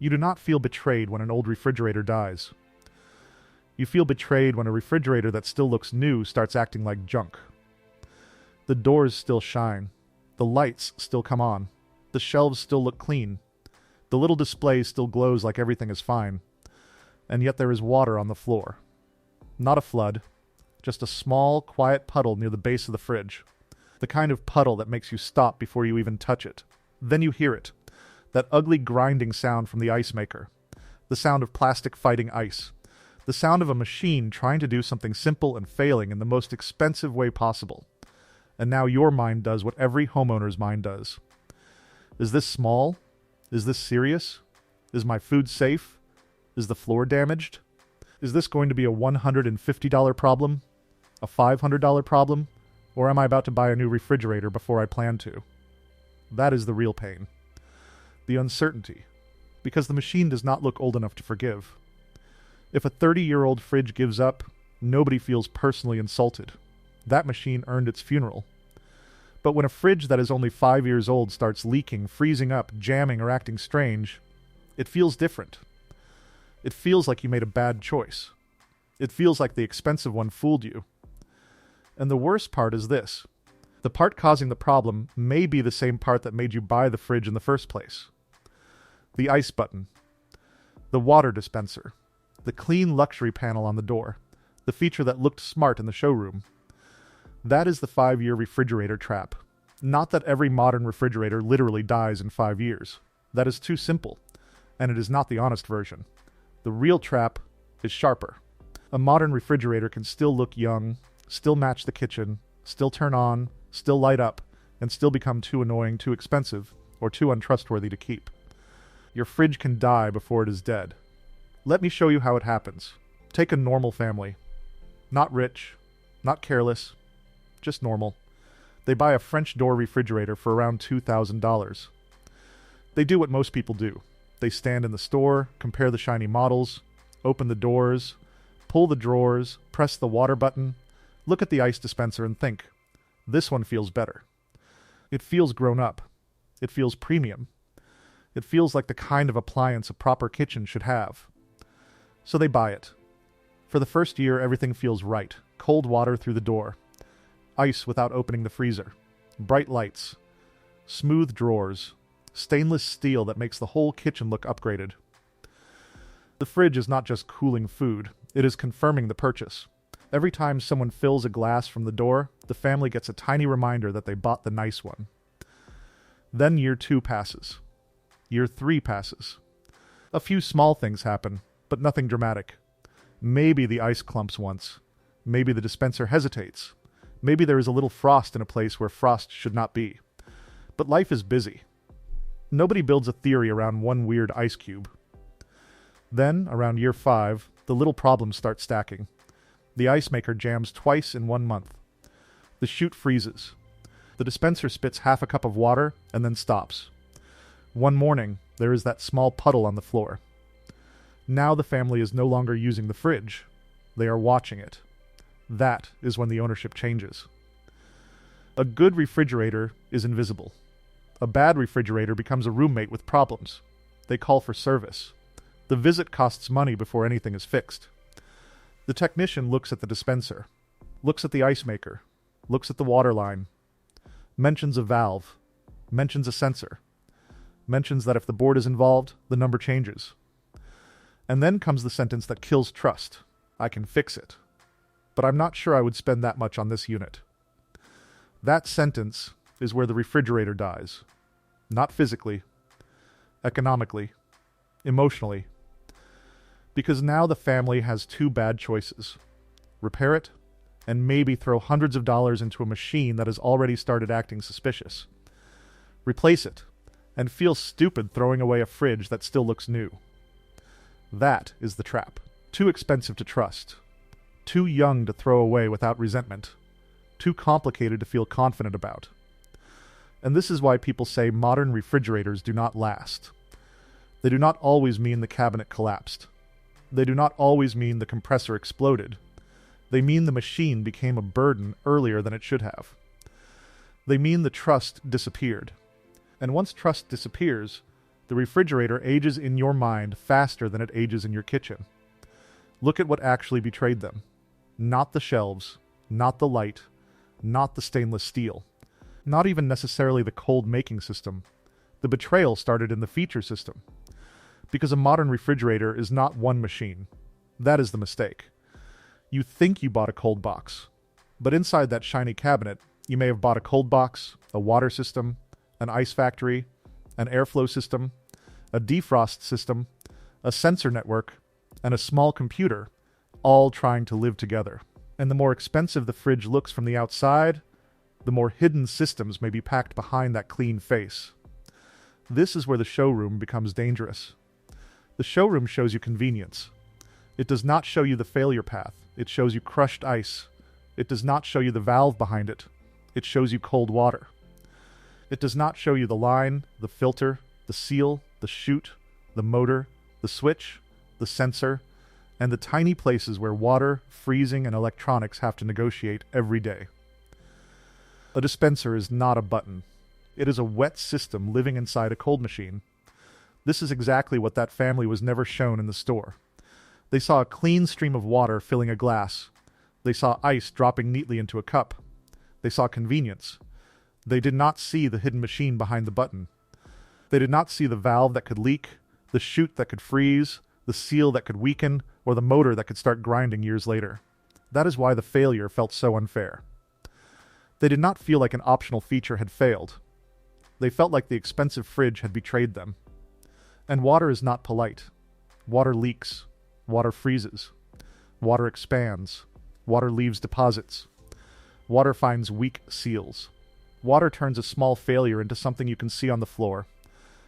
You do not feel betrayed when an old refrigerator dies. You feel betrayed when a refrigerator that still looks new starts acting like junk. The doors still shine. The lights still come on. The shelves still look clean. The little display still glows like everything is fine. And yet there is water on the floor. Not a flood, just a small, quiet puddle near the base of the fridge. The kind of puddle that makes you stop before you even touch it. Then you hear it. That ugly grinding sound from the ice maker. The sound of plastic fighting ice. The sound of a machine trying to do something simple and failing in the most expensive way possible. And now your mind does what every homeowner's mind does. Is this small? Is this serious? Is my food safe? Is the floor damaged? Is this going to be a $150 problem? A $500 problem? Or am I about to buy a new refrigerator before I plan to? That is the real pain. The uncertainty. Because the machine does not look old enough to forgive. If a 30-year-old fridge gives up, nobody feels personally insulted. That machine earned its funeral. But when a fridge that is only 5 years old starts leaking, freezing up, jamming, or acting strange, it feels different. It feels like you made a bad choice. It feels like the expensive one fooled you. And the worst part is this. The part causing the problem may be the same part that made you buy the fridge in the first place. The ice button. The water dispenser. The clean luxury panel on the door. The feature that looked smart in the showroom. That is the 5-year refrigerator trap. Not that every modern refrigerator literally dies in 5 years. That is too simple, and it is not the honest version. The real trap is sharper. A modern refrigerator can still look young, still match the kitchen, still turn on, still light up, and still become too annoying, too expensive, or too untrustworthy to keep. Your fridge can die before it is dead. Let me show you how it happens. Take a normal family. Not rich, not careless, just normal. They buy a French door refrigerator for around $2,000. They do what most people do. They stand in the store, compare the shiny models, open the doors, pull the drawers, press the water button, look at the ice dispenser and think, this one feels better. It feels grown up. It feels premium. It feels like the kind of appliance a proper kitchen should have. So they buy it. For the first year, everything feels right. Cold water through the door. Ice without opening the freezer. Bright lights. Smooth drawers. Stainless steel that makes the whole kitchen look upgraded. The fridge is not just cooling food. It is confirming the purchase. Every time someone fills a glass from the door, the family gets a tiny reminder that they bought the nice one. Then year 2 passes. Year 3 passes. A few small things happen, but nothing dramatic. Maybe the ice clumps once. Maybe the dispenser hesitates. Maybe there is a little frost in a place where frost should not be. But life is busy. Nobody builds a theory around one weird ice cube. Then, around year 5, the little problems start stacking. The ice maker jams twice in 1 month. The chute freezes. The dispenser spits half a cup of water and then stops. One morning, there is that small puddle on the floor. Now the family is no longer using the fridge. They are watching it. That is when the ownership changes. A good refrigerator is invisible. A bad refrigerator becomes a roommate with problems. They call for service. The visit costs money before anything is fixed. The technician looks at the dispenser, looks at the ice maker, looks at the water line, mentions a valve, mentions a sensor, mentions that if the board is involved, the number changes. And then comes the sentence that kills trust. I can fix it. But I'm not sure I would spend that much on this unit. That sentence is where the refrigerator dies. Not physically, economically, emotionally. Because now the family has 2 bad choices. Repair it, and maybe throw hundreds of dollars into a machine that has already started acting suspicious. Replace it, and feel stupid throwing away a fridge that still looks new. That is the trap. Too expensive to trust. Too young to throw away without resentment. Too complicated to feel confident about. And this is why people say modern refrigerators do not last. They do not always mean the cabinet collapsed. They do not always mean the compressor exploded. They mean the machine became a burden earlier than it should have. They mean the trust disappeared. And once trust disappears, The refrigerator ages in your mind faster than it ages in your kitchen. Look at what actually betrayed them. Not the shelves, not the light, not the stainless steel, not even necessarily the cold making system. The betrayal started in the feature system. Because a modern refrigerator is not one machine. That is the mistake. You think you bought a cold box, but inside that shiny cabinet, you may have bought a cold box, a water system, an ice factory, an airflow system, a defrost system, a sensor network, and a small computer, all trying to live together. And the more expensive the fridge looks from the outside, the more hidden systems may be packed behind that clean face. This is where the showroom becomes dangerous. The showroom shows you convenience. It does not show you the failure path. It shows you crushed ice. It does not show you the valve behind it. It shows you cold water. It does not show you the line, the filter, the seal, the chute, the motor, the switch, the sensor, and the tiny places where water, freezing, and electronics have to negotiate every day. A dispenser is not a button. It is a wet system living inside a cold machine. This is exactly what that family was never shown in the store. They saw a clean stream of water filling a glass. They saw ice dropping neatly into a cup. They saw convenience. They did not see the hidden machine behind the button. They did not see the valve that could leak, the chute that could freeze, the seal that could weaken, or the motor that could start grinding years later. That is why the failure felt so unfair. They did not feel like an optional feature had failed. They felt like the expensive fridge had betrayed them. And water is not polite. Water leaks. Water freezes. Water expands. Water leaves deposits. Water finds weak seals. Water turns a small failure into something you can see on the floor.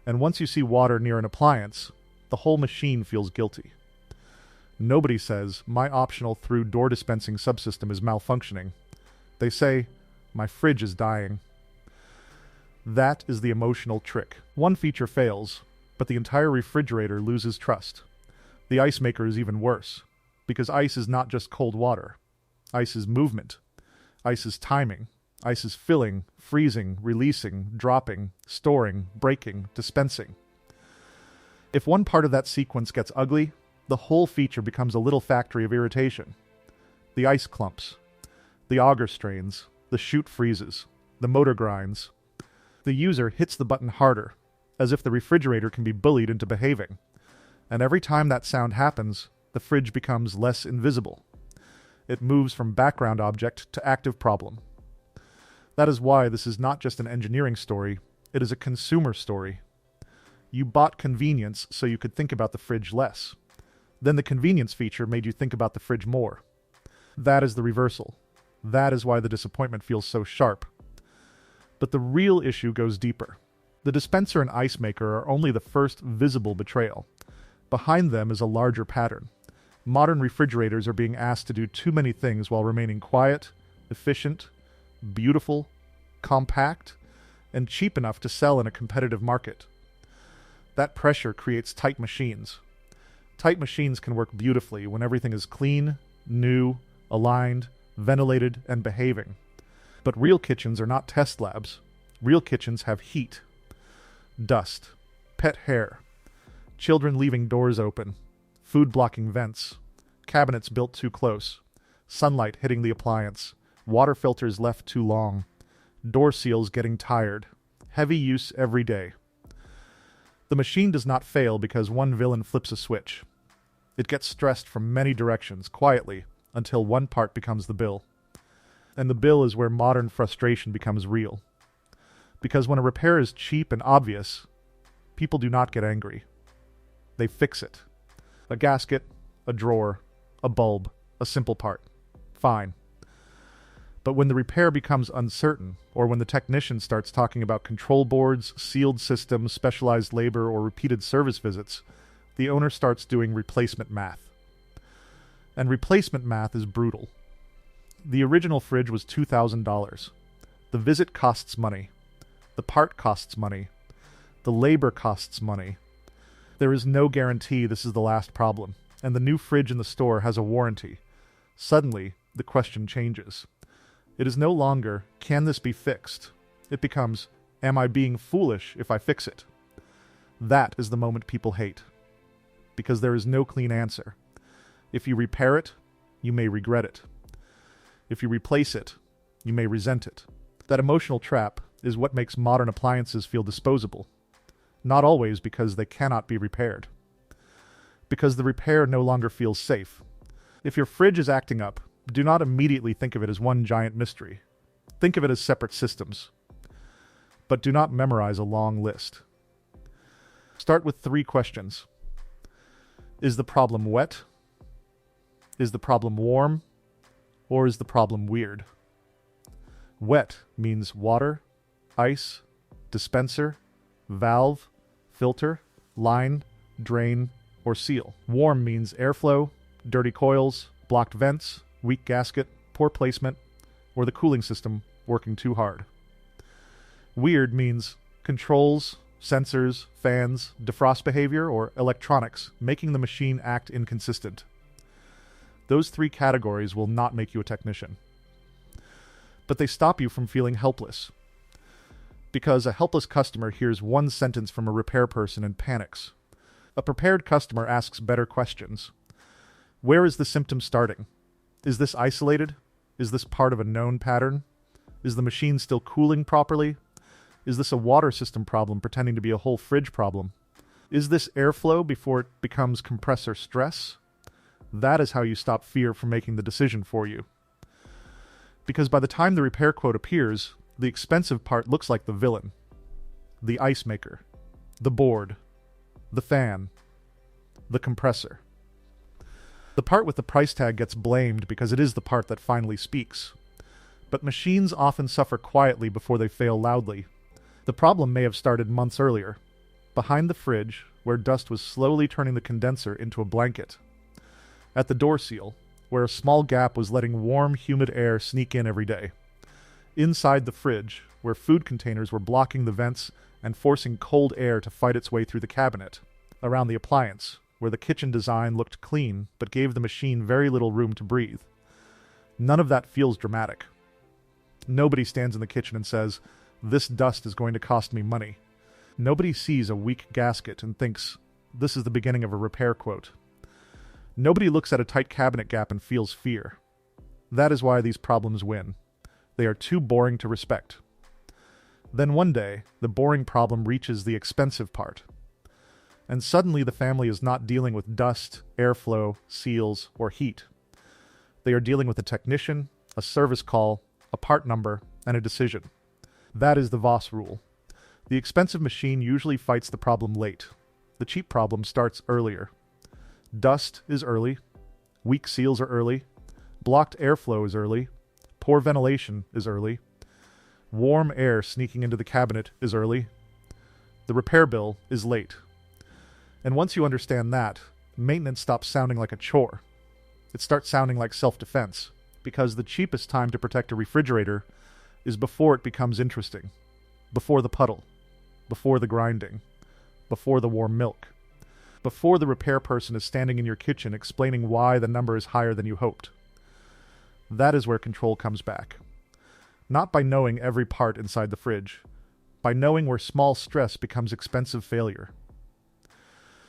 And once you see water near an appliance, the whole machine feels guilty. Nobody says, my optional through door dispensing subsystem is malfunctioning. They say, my fridge is dying. That is the emotional trick. One feature fails, but the entire refrigerator loses trust. The ice maker is even worse, because ice is not just cold water. Ice is movement. Ice is timing. Ice is filling, freezing, releasing, dropping, storing, breaking, dispensing. If one part of that sequence gets ugly, the whole feature becomes a little factory of irritation. The ice clumps. The auger strains. The chute freezes. The motor grinds. The user hits the button harder, as if the refrigerator can be bullied into behaving. And every time that sound happens, the fridge becomes less invisible. It moves from background object to active problem. That is why this is not just an engineering story, it is a consumer story. You bought convenience so you could think about the fridge less. Then the convenience feature made you think about the fridge more. That is the reversal. That is why the disappointment feels so sharp. But the real issue goes deeper. The dispenser and ice maker are only the first visible betrayal. Behind them is a larger pattern. Modern refrigerators are being asked to do too many things while remaining quiet, efficient, beautiful, compact, and cheap enough to sell in a competitive market. That pressure creates tight machines. Tight machines can work beautifully when everything is clean, new, aligned, ventilated, and behaving. But real kitchens are not test labs. Real kitchens have heat, dust, pet hair, children leaving doors open, food blocking vents, cabinets built too close, sunlight hitting the appliance, water filters left too long, door seals getting tired, heavy use every day. The machine does not fail because one villain flips a switch. It gets stressed from many directions, quietly, until one part becomes the bill. And the bill is where modern frustration becomes real. Because when a repair is cheap and obvious, people do not get angry. They fix it. A gasket, a drawer, a bulb, a simple part. Fine. But when the repair becomes uncertain, or when the technician starts talking about control boards, sealed systems, specialized labor, or repeated service visits, the owner starts doing replacement math. And replacement math is brutal. The original fridge was $2,000. The visit costs money. The part costs money. The labor costs money. There is no guarantee this is the last problem, and the new fridge in the store has a warranty. Suddenly, the question changes. It is no longer, can this be fixed? It becomes, am I being foolish if I fix it? That is the moment people hate, because there is no clean answer. If you repair it, you may regret it. If you replace it, you may resent it. That emotional trap is what makes modern appliances feel disposable. Not always because they cannot be repaired. Because the repair no longer feels safe. If your fridge is acting up, do not immediately think of it as one giant mystery. Think of it as separate systems. But do not memorize a long list. Start with 3 questions. Is the problem wet? Is the problem warm? Or is the problem weird? Wet means water, ice, dispenser, valve, filter, line, drain, or seal. Warm means airflow, dirty coils, blocked vents, weak gasket, poor placement, or the cooling system working too hard. Weird means controls, sensors, fans, defrost behavior, or electronics, making the machine act inconsistent. Those 3 categories will not make you a technician. But they stop you from feeling helpless. Because a helpless customer hears one sentence from a repair person and panics. A prepared customer asks better questions. Where is the symptom starting? Is this isolated? Is this part of a known pattern? Is the machine still cooling properly? Is this a water system problem pretending to be a whole fridge problem? Is this airflow before it becomes compressor stress? That is how you stop fear from making the decision for you. Because by the time the repair quote appears, the expensive part looks like the villain. The ice maker, the board, the fan, the compressor. The part with the price tag gets blamed because it is the part that finally speaks. But machines often suffer quietly before they fail loudly. The problem may have started months earlier, behind the fridge, where dust was slowly turning the condenser into a blanket. At the door seal, where a small gap was letting warm, humid air sneak in every day. Inside the fridge, where food containers were blocking the vents and forcing cold air to fight its way through the cabinet. Around the appliance, where the kitchen design looked clean but gave the machine very little room to breathe. None of that feels dramatic. Nobody stands in the kitchen and says, "This dust is going to cost me money." Nobody sees a weak gasket and thinks, "This is the beginning of a repair quote." Nobody looks at a tight cabinet gap and feels fear. That is why these problems win. They are too boring to respect. Then one day, the boring problem reaches the expensive part. And suddenly the family is not dealing with dust, airflow, seals, or heat. They are dealing with a technician, a service call, a part number, and a decision. That is the Voss rule. The expensive machine usually fights the problem late. The cheap problem starts earlier. Dust is early. Weak seals are early. Blocked airflow is early. Poor ventilation is early. Warm air sneaking into the cabinet is early. The repair bill is late. And once you understand that, maintenance stops sounding like a chore. It starts sounding like self-defense, because the cheapest time to protect a refrigerator is before it becomes interesting, before the puddle, before the grinding, before the warm milk, before the repair person is standing in your kitchen explaining why the number is higher than you hoped. That is where control comes back. Not by knowing every part inside the fridge, by knowing where small stress becomes expensive failure.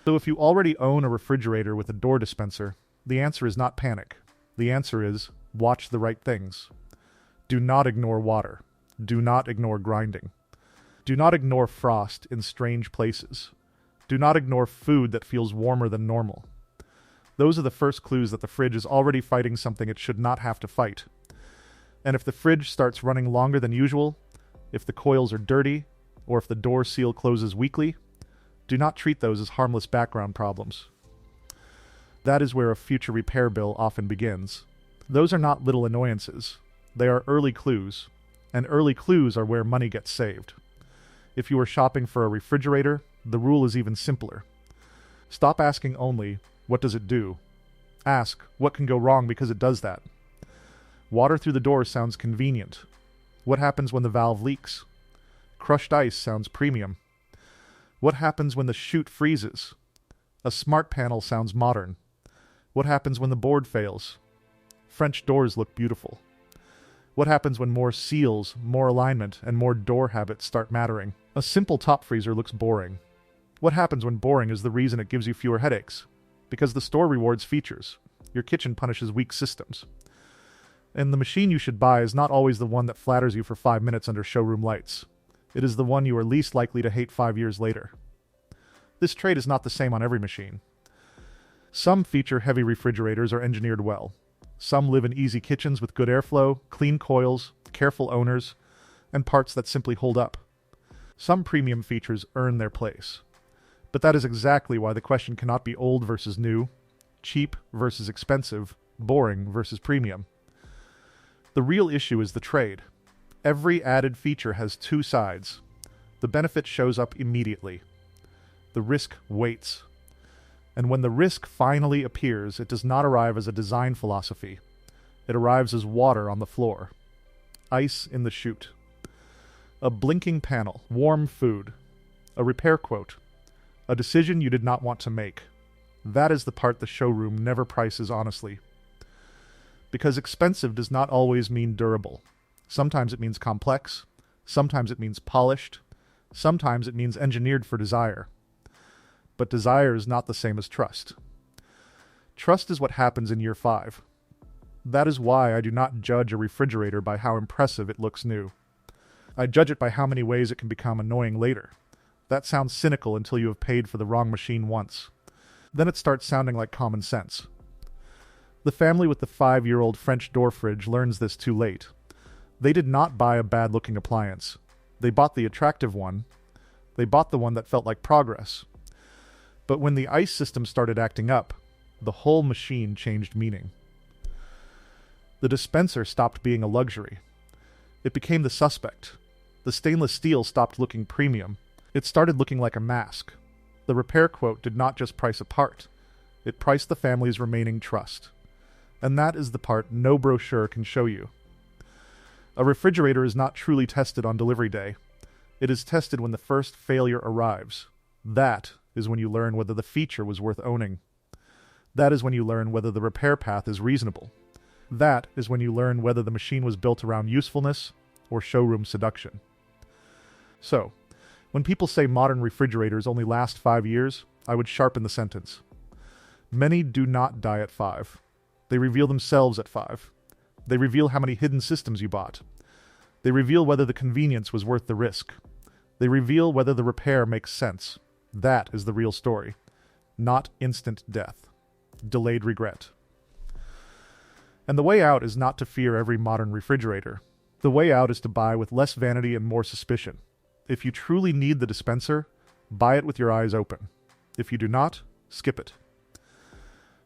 So if you already own a refrigerator with a door dispenser, the answer is not panic. The answer is watch the right things. Do not ignore water. Do not ignore grinding. Do not ignore frost in strange places. Do not ignore food that feels warmer than normal. Those are the first clues that the fridge is already fighting something it should not have to fight. And if the fridge starts running longer than usual, if the coils are dirty, or if the door seal closes weakly, do not treat those as harmless background problems. That is where a future repair bill often begins. Those are not little annoyances. They are early clues, and early clues are where money gets saved. If you are shopping for a refrigerator, the rule is even simpler. Stop asking only, "What does it do?" Ask, "What can go wrong because it does that?" Water through the door sounds convenient. What happens when the valve leaks? Crushed ice sounds premium. What happens when the chute freezes? A smart panel sounds modern. What happens when the board fails? French doors look beautiful. What happens when more seals, more alignment, and more door habits start mattering? A simple top freezer looks boring. What happens when boring is the reason it gives you fewer headaches? Because the store rewards features. Your kitchen punishes weak systems. And the machine you should buy is not always the one that flatters you for 5 minutes under showroom lights. It is the one you are least likely to hate 5 years later. This trait is not the same on every machine. Some feature-heavy refrigerators are engineered well. Some live in easy kitchens with good airflow, clean coils, careful owners, and parts that simply hold up. Some premium features earn their place. But that is exactly why the question cannot be old versus new, cheap versus expensive, boring versus premium. The real issue is the trade. Every added feature has two sides. The benefit shows up immediately. The risk waits. And when the risk finally appears, it does not arrive as a design philosophy. It arrives as water on the floor. Ice in the chute. A blinking panel, warm food. A repair quote. A decision you did not want to make. That is the part the showroom never prices honestly. Because expensive does not always mean durable. Sometimes it means complex. Sometimes it means polished. Sometimes it means engineered for desire. But desire is not the same as trust. Trust is what happens in year 5. That is why I do not judge a refrigerator by how impressive it looks new. I judge it by how many ways it can become annoying later. That sounds cynical until you have paid for the wrong machine once. Then it starts sounding like common sense. The family with the 5-year-old French door fridge learns this too late. They did not buy a bad-looking appliance. They bought the attractive one. They bought the one that felt like progress. But when the ice system started acting up, the whole machine changed meaning. The dispenser stopped being a luxury. It became the suspect. The stainless steel stopped looking premium. It started looking like a mask. The repair quote did not just price a part. It priced the family's remaining trust. And that is the part no brochure can show you. A refrigerator is not truly tested on delivery day. It is tested when the first failure arrives. That is when you learn whether the feature was worth owning. That is when you learn whether the repair path is reasonable. That is when you learn whether the machine was built around usefulness or showroom seduction. So, when people say modern refrigerators only last 5 years, I would sharpen the sentence. Many do not die at 5. They reveal themselves at 5. They reveal how many hidden systems you bought. They reveal whether the convenience was worth the risk. They reveal whether the repair makes sense. That is the real story. Not instant death. Delayed regret. And the way out is not to fear every modern refrigerator. The way out is to buy with less vanity and more suspicion. If you truly need the dispenser, buy it with your eyes open. If you do not, skip it.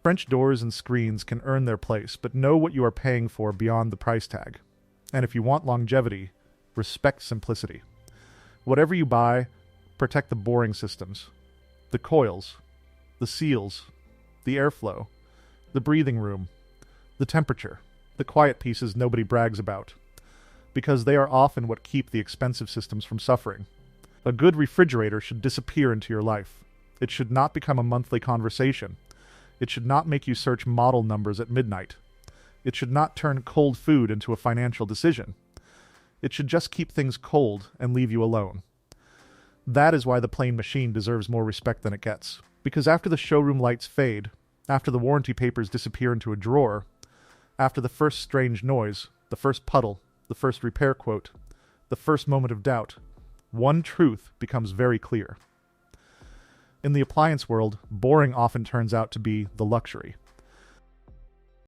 French doors and screens can earn their place, but know what you are paying for beyond the price tag. And if you want longevity, respect simplicity. Whatever you buy, protect the boring systems. The coils, the seals, the airflow, the breathing room, the temperature, the quiet pieces nobody brags about. Because they are often what keep the expensive systems from suffering. A good refrigerator should disappear into your life. It should not become a monthly conversation. It should not make you search model numbers at midnight. It should not turn cold food into a financial decision. It should just keep things cold and leave you alone. That is why the plain machine deserves more respect than it gets. Because after the showroom lights fade, after the warranty papers disappear into a drawer, after the first strange noise, the first puddle, the first repair quote, the first moment of doubt, one truth becomes very clear. In the appliance world, boring often turns out to be the luxury.